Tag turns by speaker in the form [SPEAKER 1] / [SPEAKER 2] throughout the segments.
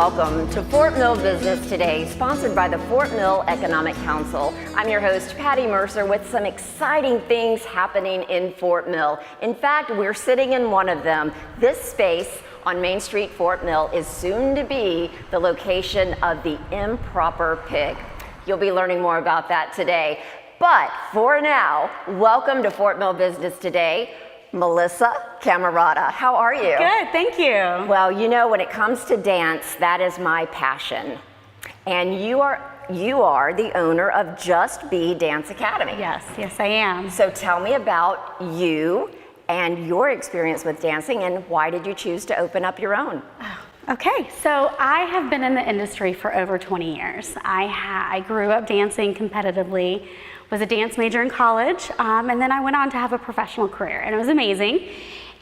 [SPEAKER 1] welcome to Fort Mill Business Today, sponsored by the Fort Mill Economic Council. I'm your host, Patty Mercer, with some exciting things happening in Fort Mill. In fact, we're sitting in one of them. This space on Main Street, Fort Mill, is soon to be the location of the Improper Pig. You'll be learning more about that today. But for now, welcome to Fort Mill Business Today, Melissa Camarata. How are you?
[SPEAKER 2] Good, thank you.
[SPEAKER 1] Well, you know, when it comes to dance, that is my passion. And you are the owner of Just Be Dance Academy.
[SPEAKER 2] Yes, I am.
[SPEAKER 1] So tell me about you and your experience with dancing, and why did you choose to open up your own?
[SPEAKER 2] Okay, so I have been in the industry for over 20 years. I grew up dancing competitively, was a dance major in college, and then I went on to have a professional career, and it was amazing.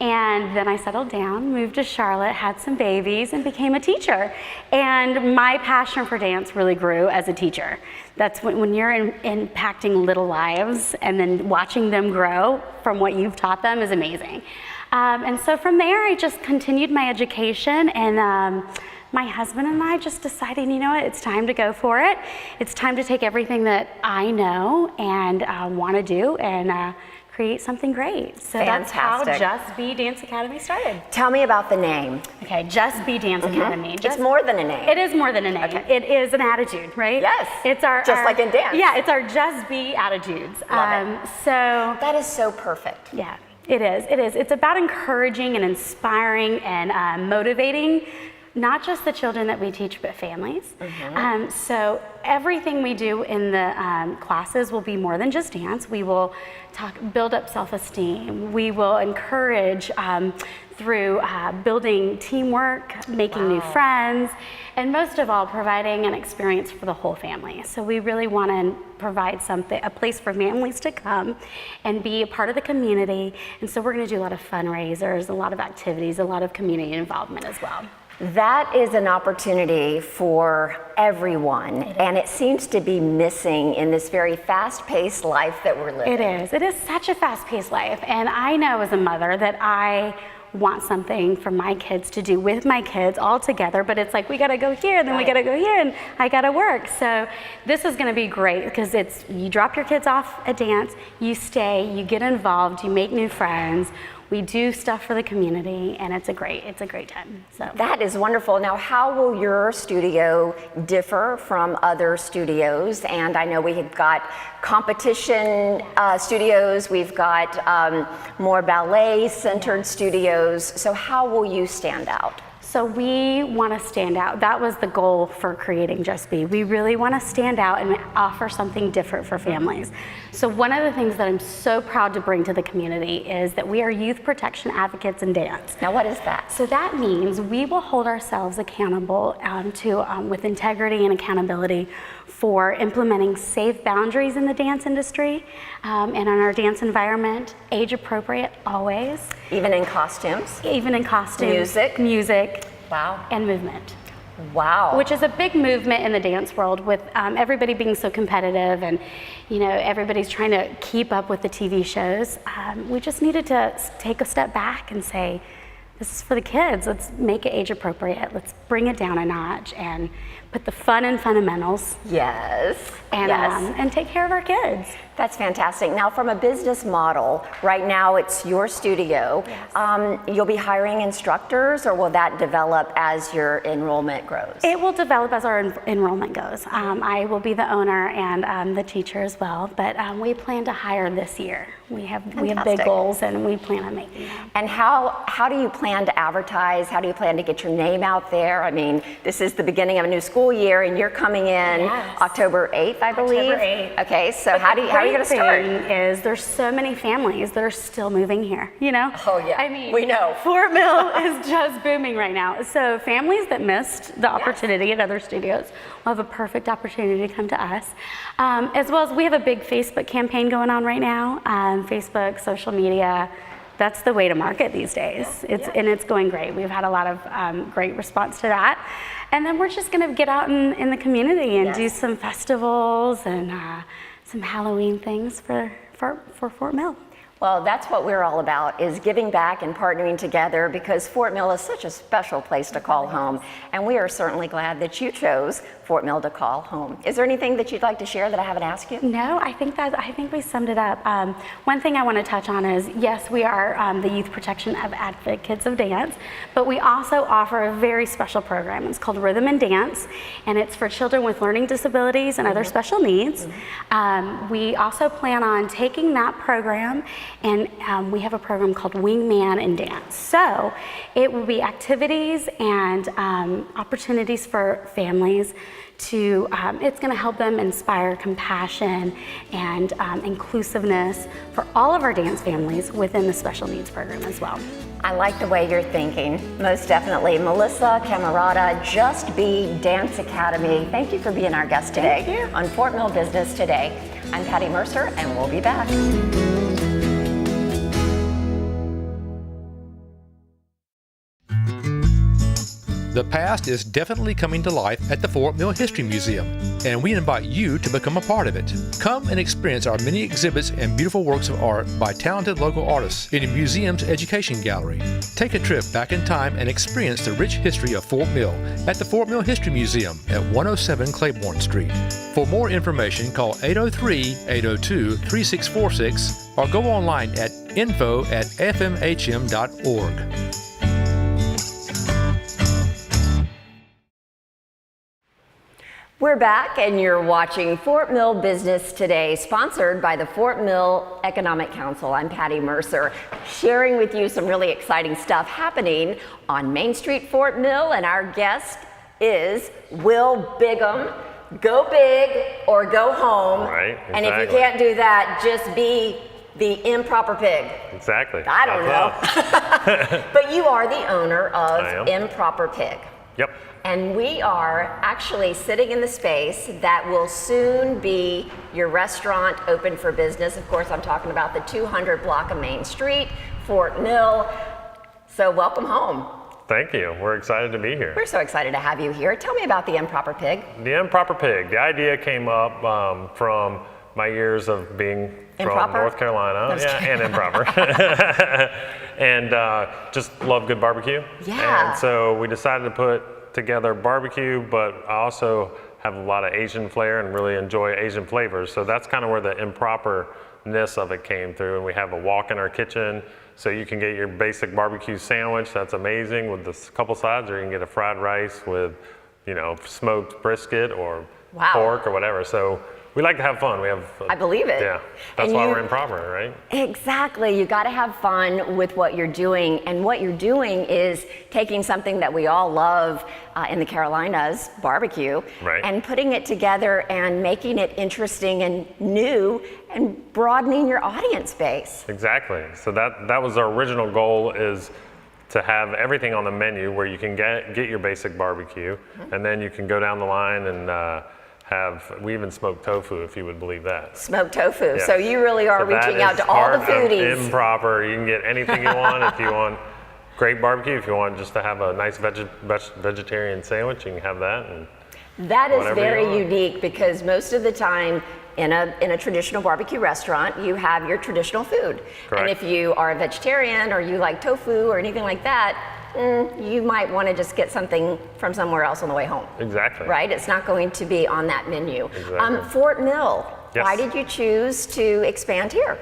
[SPEAKER 2] And then I settled down, moved to Charlotte, had some babies, and became a teacher. And my passion for dance really grew as a teacher. That's when you're impacting little lives, and then watching them grow from what you've taught them is amazing. And so from there, I just continued my education, and my husband and I just decided, you know what, it's time to go for it. It's time to take everything that I know and want to do and create something great. So
[SPEAKER 1] Fantastic.
[SPEAKER 2] That's how Just Be Dance Academy started.
[SPEAKER 1] Tell me about the name.
[SPEAKER 2] Okay, Just Be Dance Academy.
[SPEAKER 1] It's more than a name.
[SPEAKER 2] It is more than a name.
[SPEAKER 1] Okay.
[SPEAKER 2] It is an attitude, right?
[SPEAKER 1] Yes.
[SPEAKER 2] It's our
[SPEAKER 1] just like in dance.
[SPEAKER 2] Yeah, it's our Just Be attitudes.
[SPEAKER 1] Love it.
[SPEAKER 2] So
[SPEAKER 1] that is so perfect.
[SPEAKER 2] yeah, it is. It is. It's about encouraging and inspiring and motivating not just the children that we teach, but families. So everything we do in the classes will be more than just dance. We will build up self-esteem. We will encourage through building teamwork, making new friends, and most of all, providing an experience for the whole family. So we really want to provide a place for families to come and be a part of the community. And so we're going to do a lot of fundraisers, a lot of activities, a lot of community involvement as well.
[SPEAKER 1] That is an opportunity for everyone, and it seems to be missing in this very fast-paced life that we're living.
[SPEAKER 2] It is. It is such a fast-paced life, and I know as a mother that I want something for my kids to do with my kids all together, but it's like we gotta go here, then we gotta go here, and I gotta work. So this is gonna be great because you drop your kids off at dance, you stay, you get involved, you make new friends. We do stuff for the community, and it's a great time. So
[SPEAKER 1] that is wonderful. Now, how will your studio differ from other studios? And I know we've got competition studios, we've got more ballet-centered studios. So how will you stand out?
[SPEAKER 2] So we want to stand out. That was the goal for creating Just Be. We really want to stand out and offer something different for families. So one of the things that I'm so proud to bring to the community is that we are youth protection advocates in dance.
[SPEAKER 1] Now, what is that?
[SPEAKER 2] So that means we will hold ourselves accountable with integrity and accountability for implementing safe boundaries in the dance industry and in our dance environment, age appropriate always.
[SPEAKER 1] Even in costumes?
[SPEAKER 2] Even in costumes. Music.
[SPEAKER 1] Wow.
[SPEAKER 2] And movement.
[SPEAKER 1] Wow.
[SPEAKER 2] Which is a big movement in the dance world with everybody being so competitive and everybody's trying to keep up with the TV shows. We just needed to take a step back and say, this is for the kids. Let's make it age appropriate. Let's bring it down a notch and put the fun in fundamentals.
[SPEAKER 1] Yes.
[SPEAKER 2] And take care of our kids.
[SPEAKER 1] That's fantastic. Now, from a business model, right now it's your studio. Yes. You'll be hiring instructors, or will that develop as your enrollment grows?
[SPEAKER 2] It will develop as our enrollment goes. I will be the owner and the teacher as well, but we plan to hire this year. We have big goals, and we plan on making them.
[SPEAKER 1] And how do you plan to advertise? How do you plan to get your name out there? I mean, this is the beginning of a new school year, and you're coming in October 8th, I believe.
[SPEAKER 2] October 8th.
[SPEAKER 1] Okay, so how are you going to start?
[SPEAKER 2] Is there's so many families that are still moving here,
[SPEAKER 1] Oh yeah,
[SPEAKER 2] I mean,
[SPEAKER 1] we know.
[SPEAKER 2] Fort Mill is just booming right now. So families that missed the opportunity at other studios will have a perfect opportunity to come to us. As well as we have a big Facebook campaign going on right now. Facebook, social media, that's the way to market these days. And it's going great. We've had a lot of great response to that. And then we're just gonna get out in the community and do some festivals and some Halloween things for Fort Mill.
[SPEAKER 1] Well, that's what we're all about, is giving back and partnering together, because Fort Mill is such a special place to call home. And we are certainly glad that you chose Fort Mill to call home. Is there anything that you'd like to share that I haven't asked you?
[SPEAKER 2] No, I think we summed it up. One thing I want to touch on is, yes, we are the Youth Protection of Advocates of Dance, but we also offer a very special program. It's called Rhythm and Dance, and it's for children with learning disabilities and other special needs. We also plan on taking that program, and we have a program called Wingman and Dance. So it will be activities and opportunities for families to, it's going to help them inspire compassion and inclusiveness for all of our dance families within the special needs program as well.
[SPEAKER 1] I like the way you're thinking, most definitely. Melissa Camarata, Just Be Dance Academy. Thank you for being our guest today on Fort Mill Business Today. I'm Patty Mercer, and we'll be back.
[SPEAKER 3] The past is definitely coming to life at the Fort Mill History Museum, and we invite you to become a part of it. Come and experience our many exhibits and beautiful works of art by talented local artists in the museum's education gallery. Take a trip back in time and experience the rich history of Fort Mill at the Fort Mill History Museum at 107 Claiborne Street. For more information, call 803-802-3646 or go online at info@fmhm.org.
[SPEAKER 1] We're back, and you're watching Fort Mill Business Today, sponsored by the Fort Mill Economic Council. I'm Patty Mercer, sharing with you some really exciting stuff happening on Main Street, Fort Mill, and our guest is Will Bigham. Go big or go home.
[SPEAKER 4] Right, exactly.
[SPEAKER 1] And if you can't do that, just be the Improper Pig.
[SPEAKER 4] Exactly.
[SPEAKER 1] I don't know. But you are the owner of Improper Pig.
[SPEAKER 4] Yep.
[SPEAKER 1] And we are actually sitting in the space that will soon be your restaurant open for business. Of course, I'm talking about the 200 block of Main Street, Fort Mill. So welcome home.
[SPEAKER 4] Thank you. We're excited to be here.
[SPEAKER 1] We're so excited to have you here. Tell me about the Improper Pig.
[SPEAKER 4] The Improper Pig. The idea came up from my years of being
[SPEAKER 1] Improper?
[SPEAKER 4] from North Carolina. And improper. And just love good barbecue.
[SPEAKER 1] Yeah.
[SPEAKER 4] And so we decided to put together barbecue, but I also have a lot of Asian flair and really enjoy Asian flavors. So that's kind of where the improperness of it came through. And we have a walk in our kitchen, so you can get your basic barbecue sandwich. That's amazing with a couple sides, or you can get a fried rice with, smoked brisket or pork or whatever. So we like to have fun.
[SPEAKER 1] I believe it.
[SPEAKER 4] Yeah, that's why we're improper, right?
[SPEAKER 1] Exactly. You got to have fun with what you're doing, and what you're doing is taking something that we all love in the Carolinas, barbecue,
[SPEAKER 4] right,
[SPEAKER 1] and putting it together and making it interesting and new and broadening your audience base.
[SPEAKER 4] Exactly. So that was our original goal, is to have everything on the menu where you can get your basic barbecue, and then you can go down the line and we even smoked tofu, if you would believe that.
[SPEAKER 1] Smoked tofu.
[SPEAKER 4] Yes.
[SPEAKER 1] So you really are reaching out to all the foodies.
[SPEAKER 4] Improper. You can get anything you want. If you want great barbecue, if you want just to have a nice vegetarian sandwich, you can have that. And
[SPEAKER 1] that is very unique, because most of the time in a traditional barbecue restaurant, you have your traditional food.
[SPEAKER 4] Correct.
[SPEAKER 1] And if you are a vegetarian or you like tofu or anything like that, you might want to just get something from somewhere else on the way home.
[SPEAKER 4] Exactly.
[SPEAKER 1] Right? It's not going to be on that menu.
[SPEAKER 4] Exactly.
[SPEAKER 1] Fort Mill,
[SPEAKER 4] yes.
[SPEAKER 1] Why did you choose to expand here?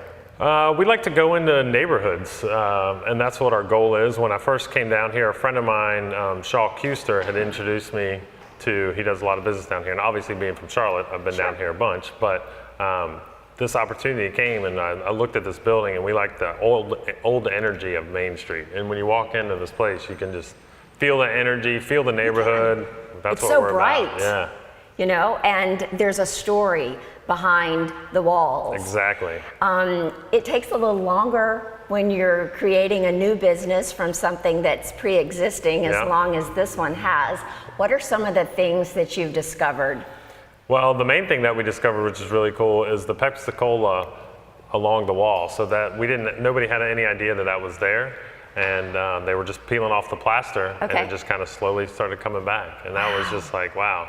[SPEAKER 4] We like to go into neighborhoods, and that's what our goal is. When I first came down here, a friend of mine, Shaw Kuster, had introduced me to, he does a lot of business down here, and obviously being from Charlotte, I've been down here a bunch, but this opportunity came, and I looked at this building, and we like the old energy of Main Street. And when you walk into this place, you can just feel the energy, feel the neighborhood. That's what we're about.
[SPEAKER 1] It's so bright. And there's a story behind the walls.
[SPEAKER 4] Exactly.
[SPEAKER 1] It takes a little longer when you're creating a new business from something that's pre-existing, as long as this one has. What are some of the things that you've discovered?
[SPEAKER 4] Well, the main thing that we discovered, which is really cool, is the Pepsi-Cola along the wall. So that nobody had any idea that was there. And they were just peeling off the plaster, and it just kind of slowly started coming back. And that was just like, wow,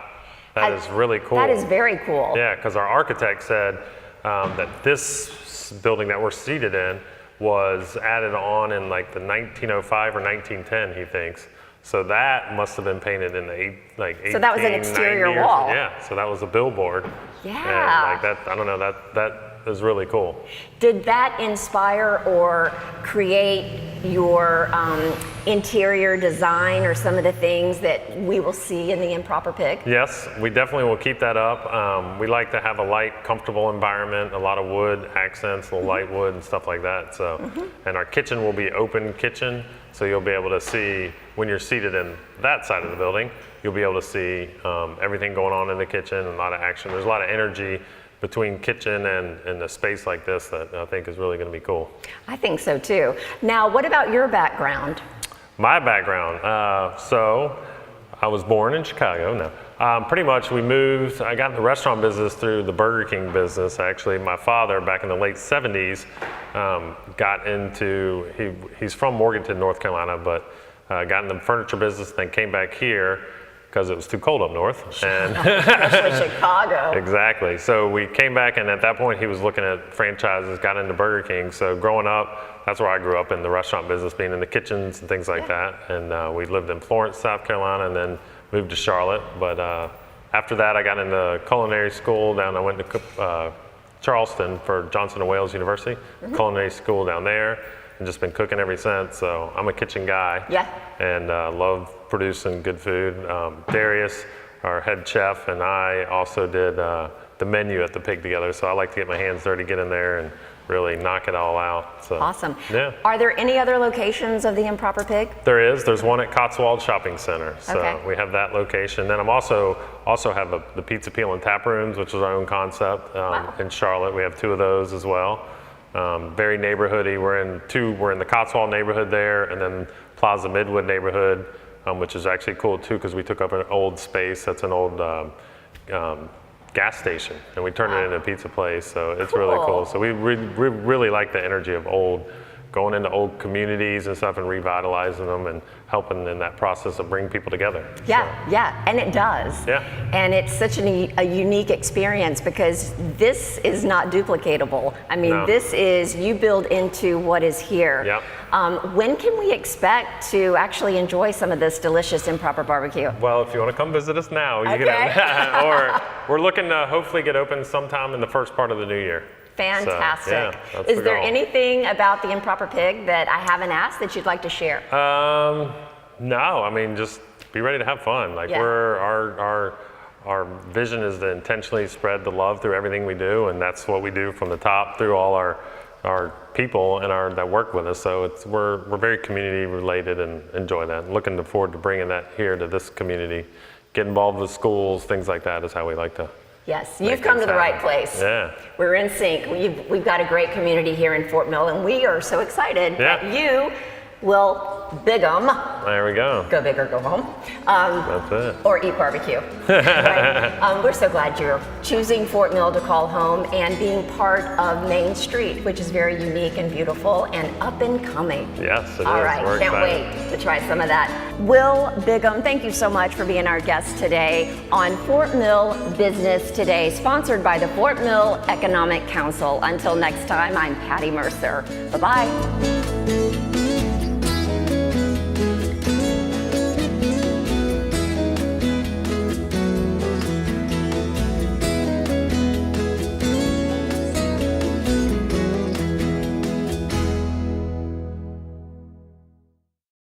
[SPEAKER 4] that is really cool.
[SPEAKER 1] That is very cool.
[SPEAKER 4] Yeah, because our architect said that this building that we're seated in was added on in like the 1905 or 1910, he thinks. So that must have been painted in the
[SPEAKER 1] So that was an exterior wall.
[SPEAKER 4] Yeah, so that was a billboard.
[SPEAKER 1] Yeah.
[SPEAKER 4] And like that, I don't know, that is really cool.
[SPEAKER 1] Did that inspire or create your interior design or some of the things that we will see in the Improper Pig?
[SPEAKER 4] Yes, we definitely will keep that up. We like to have a light, comfortable environment, a lot of wood accents, a little light wood and stuff like that. So, and our kitchen will be open kitchen, so you'll be able to see, when you're seated in that side of the building, you'll be able to see everything going on in the kitchen, and a lot of action. There's a lot of energy between kitchen and a space like this that I think is really going to be cool.
[SPEAKER 1] I think so too. Now, what about your background?
[SPEAKER 4] My background, so I was born in Chicago. No, pretty much we moved. I got in the restaurant business through the Burger King business. Actually, my father back in the late 70s got into. He's from Morganton, North Carolina, but got in the furniture business. Then came back here because it was too cold up north. And
[SPEAKER 1] Especially Chicago.
[SPEAKER 4] Exactly. So we came back, and at that point he was looking at franchises, got into Burger King. So growing up, that's where I grew up, in the restaurant business, being in the kitchens and things like that. And we lived in Florence, South Carolina, and then moved to Charlotte. But after that, I got into culinary school I went to Charleston for Johnson & Wales University, culinary school down there, and just been cooking ever since. So I'm a kitchen guy.
[SPEAKER 1] Yeah.
[SPEAKER 4] And love producing good food. Darius, our head chef, and I also did the menu at the Pig together. So I like to get my hands dirty, get in there, and really knock it all out. So,
[SPEAKER 1] Awesome.
[SPEAKER 4] Yeah.
[SPEAKER 1] Are there any other locations of the Improper Pig?
[SPEAKER 4] There's one at Cotswold Shopping Center. So
[SPEAKER 1] Okay.
[SPEAKER 4] we have that location. Then I'm also have the Pizza Peel and Tap Rooms, which is our own concept in Charlotte. We have 2 of those as well. Very neighborhoody. We're in the Cotswold neighborhood there, and then Plaza Midwood neighborhood, which is actually cool too, because we took up an old space that's an old gas station, and we turned it into a pizza place. So it's really cool. So we really like the energy of going into old communities and stuff and revitalizing them and helping in that process of bringing people together.
[SPEAKER 1] Yeah, yeah, and it does.
[SPEAKER 4] Yeah.
[SPEAKER 1] And it's such a unique experience, because this is not duplicatable. I mean,
[SPEAKER 4] No.
[SPEAKER 1] this is, you build into what is here.
[SPEAKER 4] Yep.
[SPEAKER 1] When can we expect to actually enjoy some of this delicious Improper barbecue?
[SPEAKER 4] Well, if you want to come visit us now, you
[SPEAKER 1] Okay.
[SPEAKER 4] can. Or we're looking to hopefully get open sometime in the first part of the new year.
[SPEAKER 1] Fantastic.
[SPEAKER 4] So, yeah, that's
[SPEAKER 1] Is
[SPEAKER 4] the
[SPEAKER 1] there
[SPEAKER 4] goal.
[SPEAKER 1] anything about the Improper Pig that I haven't asked that you'd like to share?
[SPEAKER 4] No, I mean, just be ready to have fun. Like
[SPEAKER 1] Yeah.
[SPEAKER 4] our vision is to intentionally spread the love through everything we do, and that's what we do from the top through all our people and that work with us. So we're very community related and enjoy that. Looking forward to bringing that here to this community. Get involved with schools, things like that is how we like to.
[SPEAKER 1] Yes,
[SPEAKER 4] Make
[SPEAKER 1] you've come to
[SPEAKER 4] things
[SPEAKER 1] the right
[SPEAKER 4] happen.
[SPEAKER 1] place.
[SPEAKER 4] Yeah.
[SPEAKER 1] We're in sync. We've got a great community here in Fort Mill, and we are so excited
[SPEAKER 4] Yeah.
[SPEAKER 1] that you will Bigham,
[SPEAKER 4] There we go.
[SPEAKER 1] go big or go home,
[SPEAKER 4] That's it.
[SPEAKER 1] or eat barbecue. Right? We're so glad you're choosing Fort Mill to call home and being part of Main Street, which is very unique and beautiful and up and coming.
[SPEAKER 4] Yes, it is.
[SPEAKER 1] All right,
[SPEAKER 4] We're
[SPEAKER 1] can't
[SPEAKER 4] excited.
[SPEAKER 1] wait to try some of that. Will Bigham, thank you so much for being our guest today on Fort Mill Business Today, sponsored by the Fort Mill Economic Council. Until next time, I'm Patty Mercer. Bye-bye.